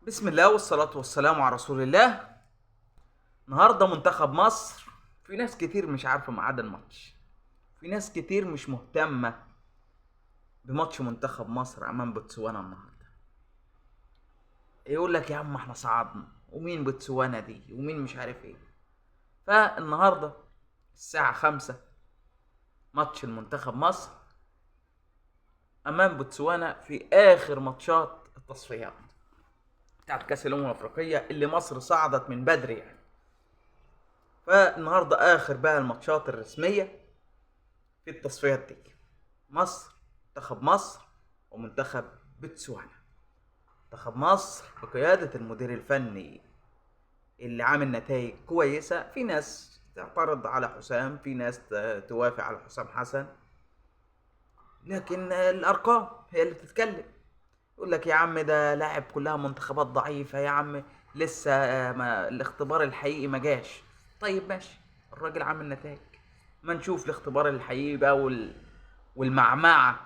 بسم الله والصلاة والسلام على رسول الله. النهارده منتخب مصر، في ناس كتير مش عارفة ميعاد الماتش. في ناس كتير مش مهتمة بماتش منتخب مصر أمام بوتسوانا النهارده. يقول لك يا عم احنا صعدنا، ومين بوتسوانا دي، ومين مش عارف ايه. فالنهارده الساعة 5 ماتش المنتخب مصر أمام بوتسوانا في آخر ماتشات التصفيات بتاعت كأس الأمم الأفريقية اللي مصر صعدت من بدري يعني. فالنهارده آخر بقى الماتشات الرسمية في التصفيات دي. مصر، منتخب مصر ومنتخب بتسوانا. منتخب مصر بقيادة المدير الفني اللي عامل نتائج كويسة. في ناس تعترض على حسام، في ناس توافق على حسام حسن، لكن الأرقام هي اللي بتتكلم. يقول لك يا عم ده لاعب كلها منتخبات ضعيفة يا عم، لسه ما الاختبار الحقيقي ما جاش. طيب ماشي، الراجل عامل نتائج، ما نشوف الاختبار الحقيقي بقى والمعمعة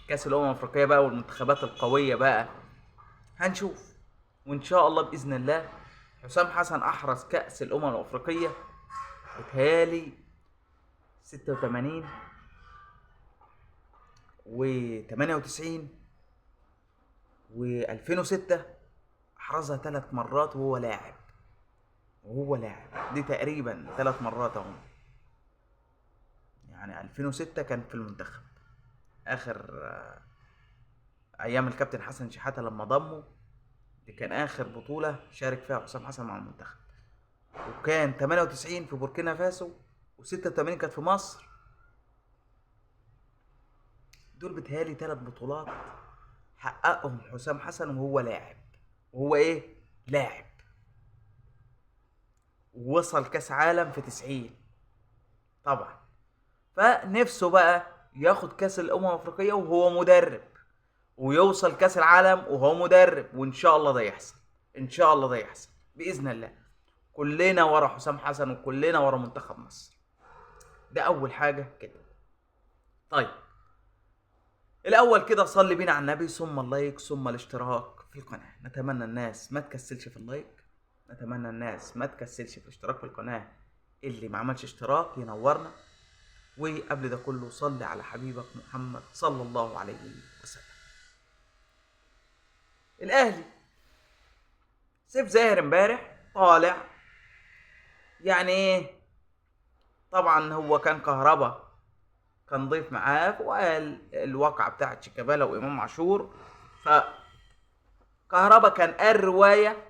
كاس الامم الافريقيه بقى والمنتخبات القويه بقى هنشوف. وان شاء الله باذن الله حسام حسن احرز كاس الامم الافريقيه بتهيالي 86 و98 و2006، احرزها 3 مرات وهو لاعب دي تقريبا 3 مرات اهو. يعني 2006 كان في المنتخب اخر ايام الكابتن حسن شحاته لما ضمه، دي كان اخر بطوله شارك فيها حسام حسن مع المنتخب. وكان 98 في بوركينا فاسو، و86 كانت في مصر. دول بتهيالي 3 بطولات حققهم حسام حسن وهو لاعب. وهو ايه؟ لاعب. ووصل كاس عالم في 90 طبعا. فنفسه بقى ياخد كاس الامم الافريقيه وهو مدرب، ويوصل كاس العالم وهو مدرب. وان شاء الله ده يحصل، ان شاء الله ده يحصل باذن الله. كلنا ورا حسام حسن وكلنا ورا منتخب مصر. ده اول حاجه كده. طيب، الاول كده صلي بينا على النبي، ثم اللايك ثم الاشتراك في القناه. نتمنى الناس ما تكسلش في اللايك، نتمنى الناس ما تكسلش في الاشتراك في القناه. اللي ما عملش اشتراك ينورنا. وقبل ده كله صلي على حبيبك محمد صلى الله عليه وسلم. الاهلي سيف زاهر امبارح طالع، يعني ايه؟ طبعا هو كان كهربا كان ضيف معاه، وقال الواقعة بتاعت شيكابالا وامام عاشور. فكهربا كان قال رواية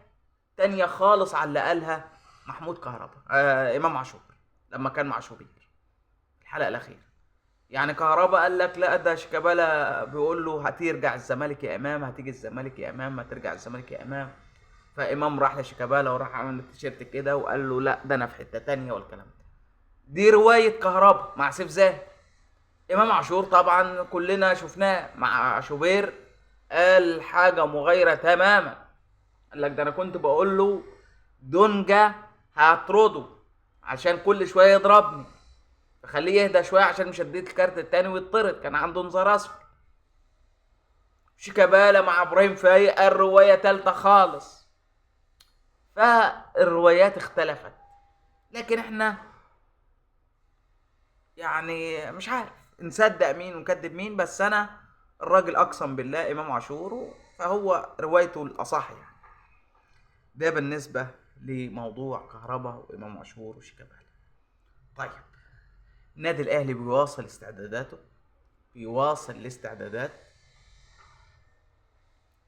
تانية خالص على اللي قالها محمود كهربا امام عاشور لما كان مع شوبير الحلقة الأخيرة. يعني كهربا قال لك لا، ده شيكابالا بيقول له هترجع الزمالك يا امام، هتيجي الزمالك يا امام، ما ترجع الزمالك يا امام. فامام راح لشيكابالا وراح عمل التيشيرت كده وقال له لا ده انا في حته تانية والكلام ده. دي روايه كهربا مع سيف زاهر. امام عاشور طبعا كلنا شفناه مع شوبير، قال حاجه مغايره تماما. قال لك ده انا كنت بقول له دونجا هطرده عشان كل شويه يضربني، فخليه يهدى شويه عشان مش هديت الكارت التاني ويطرد، كان عنده انذار اصفر. شيكابالا مع ابراهيم فايق قال روايه تالته خالص. فالروايات اختلفت، لكن احنا يعني مش عارف نصدق مين ونكذب مين. بس انا الراجل اقسم بالله امام عاشور، فهو روايته الاصح يعني. ده بالنسبه لموضوع كهربا وامام عاشور وشيكابالا. طيب، النادي الاهلي بيواصل استعداداته، بيواصل الاستعدادات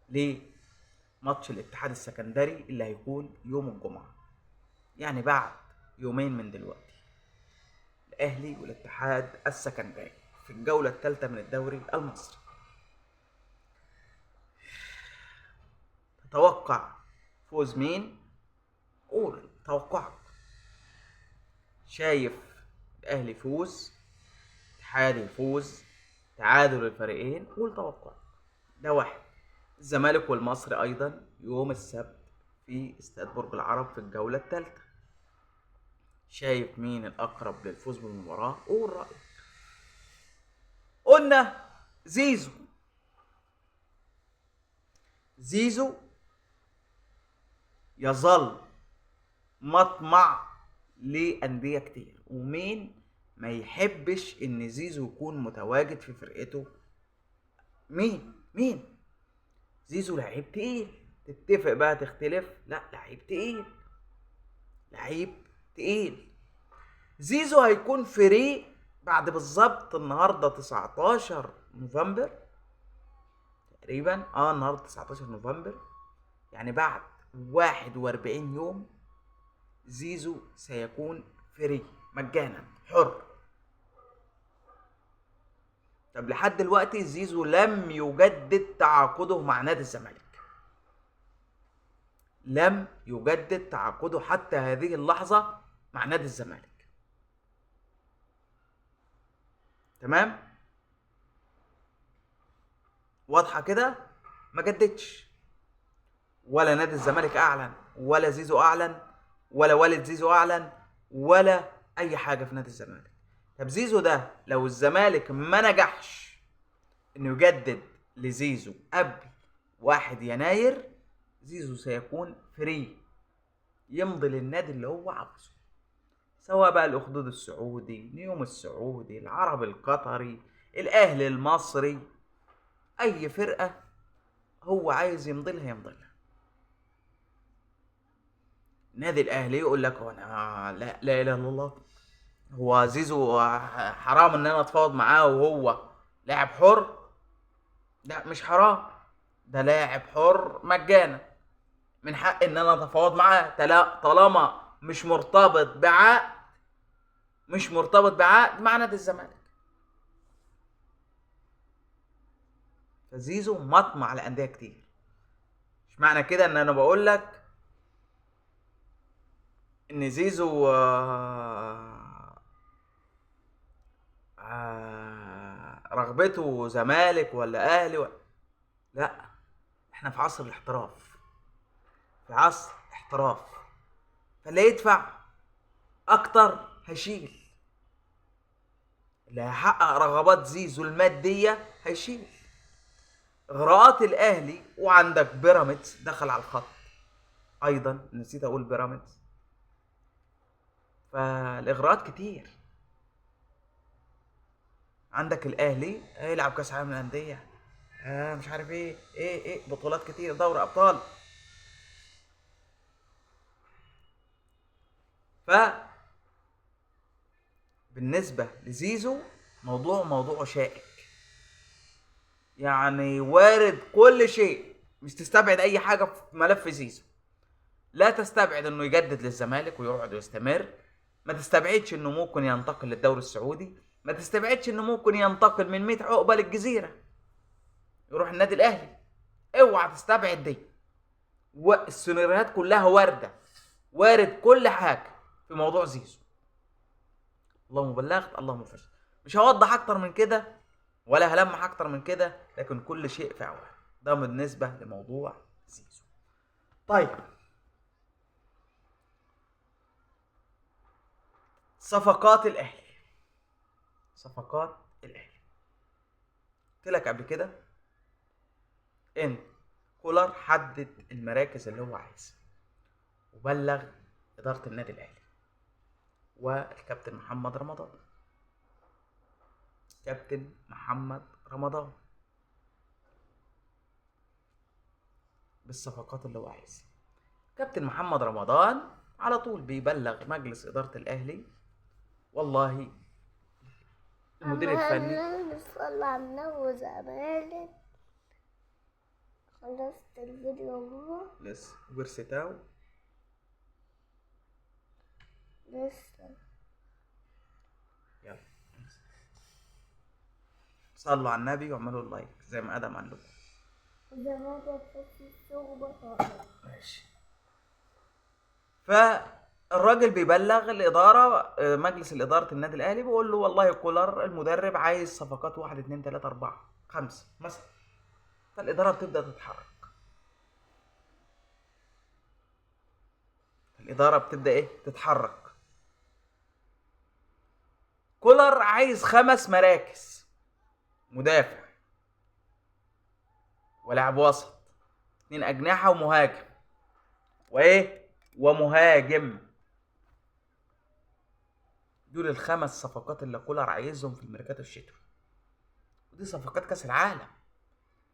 لماتش الاتحاد السكندري اللي هيكون يوم الجمعه، يعني بعد يومين من دلوقتي. الاهلي والاتحاد السكندري في الجوله الثالثه من الدوري المصري. تتوقع فوز مين؟ قول توقعك. شايف الاهلي يفوز، اتحاد يفوز، تعادل الفريقين؟ قول توقع. ده واحد. الزمالك والمصري ايضا يوم السبت في استاد برج العرب في الجوله الثالثه. شايف مين الاقرب للفوز بالمباراه؟ قول رايك. قلنا زيزو. زيزو يظل مطمع لأندية كتير. ومين ما يحبش ان زيزو يكون متواجد في فرقته؟ مين؟ زيزو لعيب تقيل، تتفق بقى تختلف، لا لعيب تقيل، لعيب تقيل. زيزو هيكون فري بعد بالظبط النهارده 19 نوفمبر تقريبا، النهارده 19 نوفمبر، يعني بعد 41 يوم زيزو سيكون فري مجانا حر. طب لحد دلوقتي زيزو لم يجدد تعاقده مع نادي الزمالك، لم يجدد تعاقده حتى هذه اللحظة مع نادي الزمالك. تمام؟ واضحة كده؟ ما جددش، ولا نادي الزمالك اعلن، ولا زيزو اعلن، ولا والد زيزو اعلن، ولا اي حاجة في نادي الزمالك. طب زيزو ده لو الزمالك ما نجحش انه يجدد لزيزو قبل 1 يناير، زيزو سيكون فري يمضي للنادي اللي هو عاوزه، سواء بقى الاخدود السعودي، نيوم السعودي، العرب القطري، الاهلي المصري، اي فرقة هو عايز يمضي لها يمضي لها. نادي الاهلي يقول لك انا لا اله الا الله، هو زيزو حرام ان انا اتفاوض معاه وهو لاعب حر؟ لا مش حرام، ده لاعب حر مجانا، من حق ان انا اتفاوض معاه طالما مش مرتبط بعقد مع نادي الزمالك. فزيزو مطمع لانديه كتير. مش معنى كده ان انا بقول لك ان زيزو رغبته زمالك ولا اهلي لا، احنا في عصر الاحتراف، في عصر احتراف، فاللي يدفع اكتر هيشيل، اللي هيحقق رغبات زيزو الماديه هيشيل. اغراءات الاهلي، وعندك بيراميدز دخل على الخط ايضا، نسيت اقول بيراميدز، فالاغراءات كتير. عندك الاهلي هيلعب كاس عالم للانديه، مش عارف ايه بطولات كتير، دوري ابطال. ف بالنسبه لزيزو موضوع شائك، يعني وارد كل شيء، مش تستبعد اي حاجه في ملف زيزو. لا تستبعد انه يجدد للزمالك ويقعد ويستمر، ما تستبعدش انه ممكن ينتقل للدوري السعودي، ما تستبعدش انه ممكن ينتقل من 100 عقبه للجزيره يروح النادي الاهلي، اوعى تستبعد دي. والسيناريوهات كلها وارد كل حاجه في موضوع زيزو. اللهم بلغت اللهم فشل. مش هوضح اكتر من كده ولا هلمح اكتر من كده، لكن كل شيء في اوان. ده بالنسبه لموضوع زيزو. طيب، صفقات الاهلي. قلت لك قبل كده ان كولر حدد المراكز اللي هو عايزها، وبلغ اداره النادي الاهلي والكابتن محمد رمضان. بالصفقات اللي هو عايزها. كابتن محمد رمضان على طول بيبلغ مجلس اداره الاهلي، والله المدير الفني صلى على النبي وزمالك. خلصت الفيديو لسه وبرستاو لسه. يلا صلوا على النبي واعملوا اللايك زي ما ادم قال لكم. زمالك في الشغل. ماشي. فالراجل بيبلغ الاداره، مجلس الاداره النادي الاهلي، بيقول له والله كولر المدرب عايز صفقات 1 2 3 4 5 مثلا. فالاداره بتبدا تتحرك، تتحرك. كولر عايز 5 مراكز: مدافع، ولاعب وسط، 2 اجنحه، ومهاجم. وايه ومهاجم. دول الخمس صفقات اللي كولر عايزهم في الميركاتو الشتوي، ودي صفقات كاس العالم.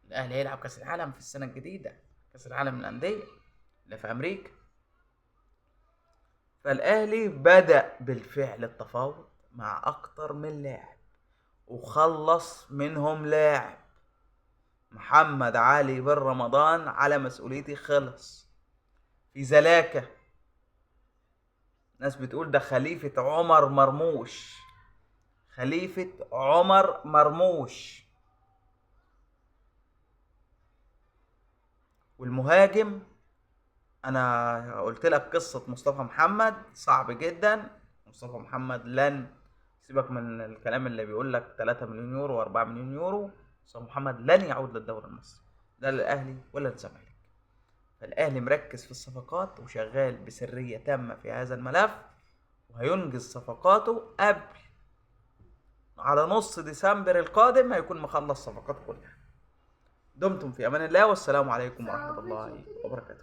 الاهلي هيلعب كاس العالم في السنه الجديده، كاس العالم للانديه اللي في امريكا. فالاهلي بدأ بالفعل التفاوض مع اكتر من لاعب، وخلص منهم لاعب. محمد علي بن رمضان على مسؤوليتي خلص في زلاكة. ناس بتقول ده خليفة عمر مرموش، خليفة عمر مرموش. والمهاجم انا قلت لك قصة مصطفى محمد صعب جدا. مصطفى محمد لن، سيبك من الكلام اللي بيقول لك 3 مليون يورو و4 مليون يورو، مصطفى محمد لن يعود للدوري المصري، لا للاهلي ولا للزمالك. فالاهلي مركز في الصفقات وشغال بسرية تامة في هذا الملف، وهينجز صفقاته قبل على نص ديسمبر القادم هيكون مخلص صفقاته كلها. دمتم في امان الله، والسلام عليكم ورحمة الله وبركاته.